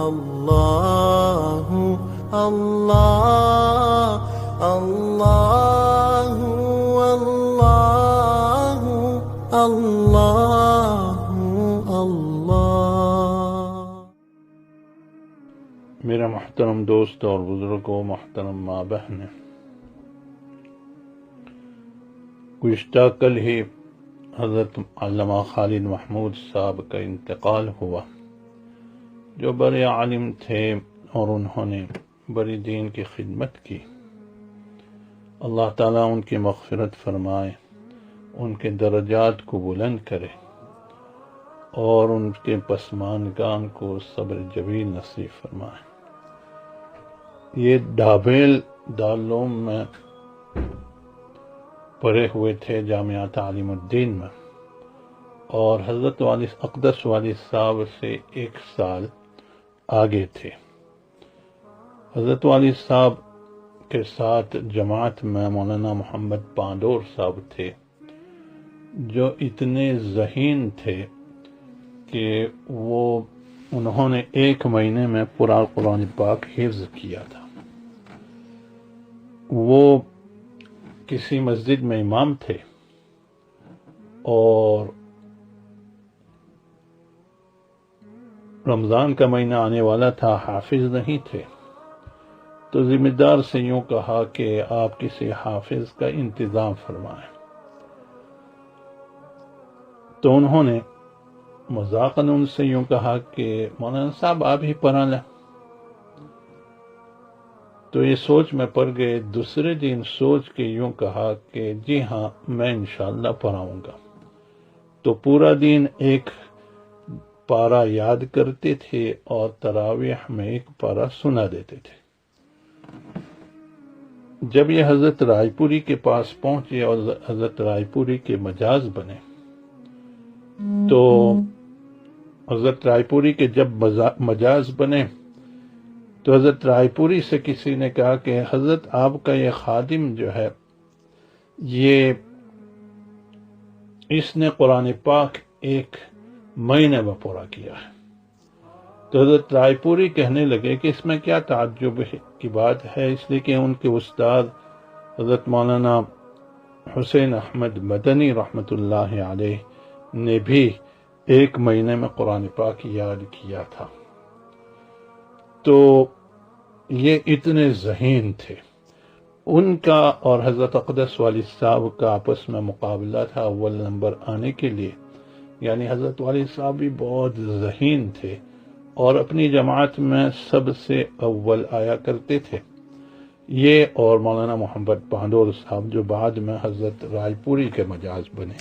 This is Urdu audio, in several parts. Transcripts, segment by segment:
اللہ اللہ اللہ اللہ اللہ اللہ۔ میرا محترم دوست اور بزرگوں، محترم ماں بہنیں، گزشتہ کل ہی حضرت علامہ خالد محمود صاحب کا انتقال ہوا، جو بڑے عالم تھے اور انہوں نے بڑی دین کی خدمت کی۔ اللہ تعالیٰ ان کی مغفرت فرمائے، ان کے درجات کو بلند کرے اور ان کے پسماندگان کو صبر جمیل نصیب فرمائے۔ یہ ڈابیل دارالعلوم میں پڑھے ہوئے تھے، جامعہ تعلیم الدین میں، اور حضرت اقدس والد صاحب سے 1 سال آگے تھے۔ حضرت والد صاحب کے ساتھ جماعت میں مولانا محمد پاندور صاحب تھے، جو اتنے ذہین تھے کہ انہوں نے 1 مہینے میں پورا قرآن پاک حفظ کیا تھا۔ وہ کسی مسجد میں امام تھے اور رمضان کا مہینہ آنے والا تھا، حافظ نہیں تھے، تو ذمہ دار سے یوں کہا کہ آپ کسی حافظ کا انتظام فرمائیں۔ تو انہوں نے مذاقاً ان سے یوں کہا کہ مولانا صاحب آپ ہی پڑھا لیں۔ تو یہ سوچ میں پڑ گئے۔ دوسرے دن سوچ کے یوں کہا کہ جی ہاں، میں انشاءاللہ پڑھاؤں گا۔ تو پورا دن 1 پارہ یاد کرتے تھے اور تراویح میں 1 پارہ سنا دیتے تھے۔ جب یہ حضرت رائے پوری کے پاس پہنچے اور حضرت رائے پوری کے مجاز بنے، تو حضرت رائے پوری کے جب مجاز بنے تو حضرت رائے پوری سے کسی نے کہا کہ حضرت آپ کا یہ خادم جو ہے، اس نے قرآن پاک 1 مہینے میں پورا کیا ہے۔ تو حضرت رائے پوری کہنے لگے کہ اس میں کیا تعجب کی بات ہے، اس لیے کہ ان کے استاد حضرت مولانا حسین احمد مدنی رحمۃ اللہ علیہ نے بھی 1 مہینے میں قرآن پاک یاد کیا تھا۔ تو یہ اتنے ذہین تھے۔ ان کا اور حضرت اقدس والد صاحب کا آپس میں مقابلہ تھا اول نمبر آنے کے لیے، یعنی حضرت والد صاحب بھی بہت ذہین تھے اور اپنی جماعت میں سب سے اول آیا کرتے تھے۔ یہ اور مولانا محمد پاندور صاحب، جو بعد میں حضرت رائے پوری کے مجاز بنے،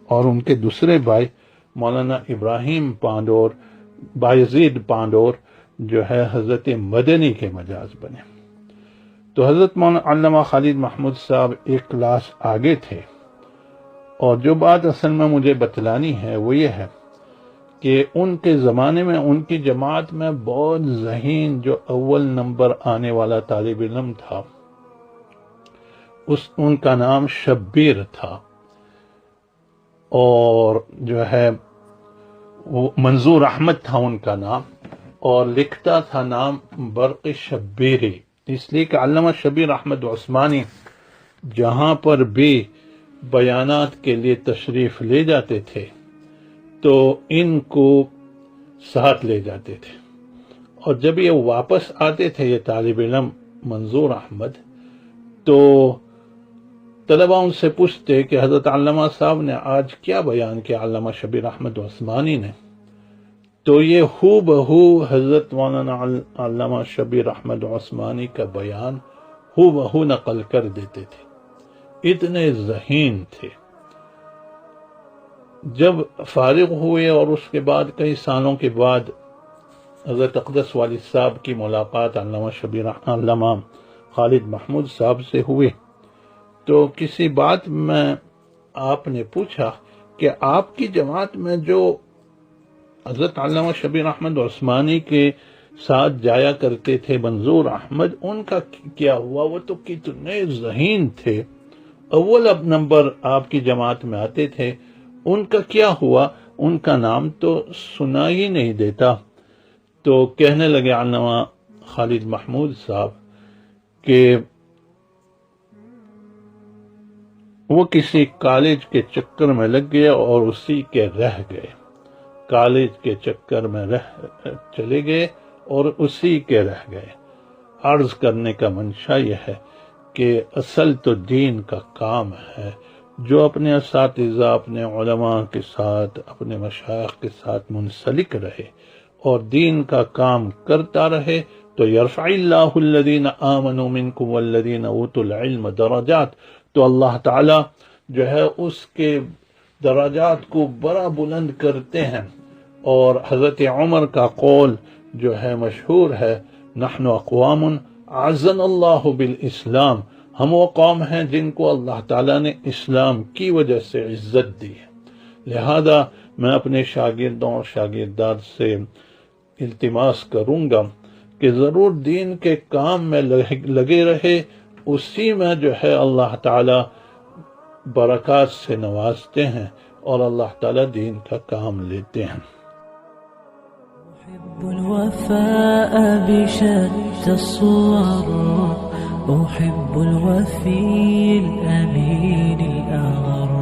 اور ان کے دوسرے بھائی مولانا ابراہیم پاندور، بایزید پاندور، جو ہے حضرت مدنی کے مجاز بنے۔ تو حضرت مولانا علامہ خالد محمود صاحب 1 کلاس آگے تھے۔ اور جو بات اصل میں مجھے بتلانی ہے وہ یہ ہے کہ ان کے زمانے میں ان کی جماعت میں بہت ذہین جو اول نمبر آنے والا طالب علم تھا، ان کا نام شبیر تھا، اور جو ہے وہ منظور احمد تھا ان کا نام، اور لکھتا تھا نام برق شبیری، اس لیے کہ علامہ شبیر احمد عثمانی جہاں پر بھی بیانات کے لیے تشریف لے جاتے تھے تو ان کو ساتھ لے جاتے تھے، اور جب یہ واپس آتے تھے یہ طالب علم منظور احمد، تو طلبہ ان سے پوچھتے کہ حضرت علامہ صاحب نے آج کیا بیان کیا علامہ شبیر احمد عثمانی نے، تو یہ ہو بہو حضرت مولانا علامہ شبیر احمد عثمانی کا بیان ہو بہو نقل کر دیتے تھے، اتنے ذہین تھے۔ جب فارغ ہوئے اور اس کے بعد کئی سالوں کے بعد حضرت اقدس والد صاحب کی ملاقات علامہ خالد محمود صاحب سے ہوئی، تو کسی بات میں آپ نے پوچھا کہ آپ کی جماعت میں جو حضرت علامہ شبیر احمد عثمانی کے ساتھ جایا کرتے تھے منظور احمد، ان کا کیا ہوا؟ وہ تو کتنے ذہین تھے، اول نمبر آپ کی جماعت میں آتے تھے، ان کا کیا ہوا؟ ان کا نام تو سنا ہی نہیں دیتا۔ تو کہنے لگے علامہ خالد محمود صاحب کہ وہ کسی کالج کے چکر میں لگ گئے اور اسی کے رہ گئے، کالج کے چکر میں چلے گئے اور اسی کے رہ گئے۔ عرض کرنے کا منشا یہ ہے کہ اصل تو دین کا کام ہے، جو اپنے اساتذہ، اپنے علماء کے ساتھ، اپنے مشائخ کے ساتھ منسلک رہے اور دین کا کام کرتا رہے تو یرفع اللہ الذین آمنوا منکم والذین اوتوا العلم درجات، تو اللہ تعالی جو ہے اس کے درجات کو بڑا بلند کرتے ہیں۔ اور حضرت عمر کا قول جو ہے مشہور ہے، نحن اقوام اعزنا اللہ بالاسلام، ہم وہ قوم ہیں جن کو اللہ تعالیٰ نے اسلام کی وجہ سے عزت دی ہے۔ لہذا میں اپنے شاگردوں اور شاگردات سے التماس کروں گا کہ ضرور دین کے کام میں لگے رہے، اسی میں جو ہے اللہ تعالیٰ برکات سے نوازتے ہیں اور اللہ تعالیٰ دین کا کام لیتے ہیں۔ أحب الوفاء بشتى الصور، أحب الوفي الأمين الأغر،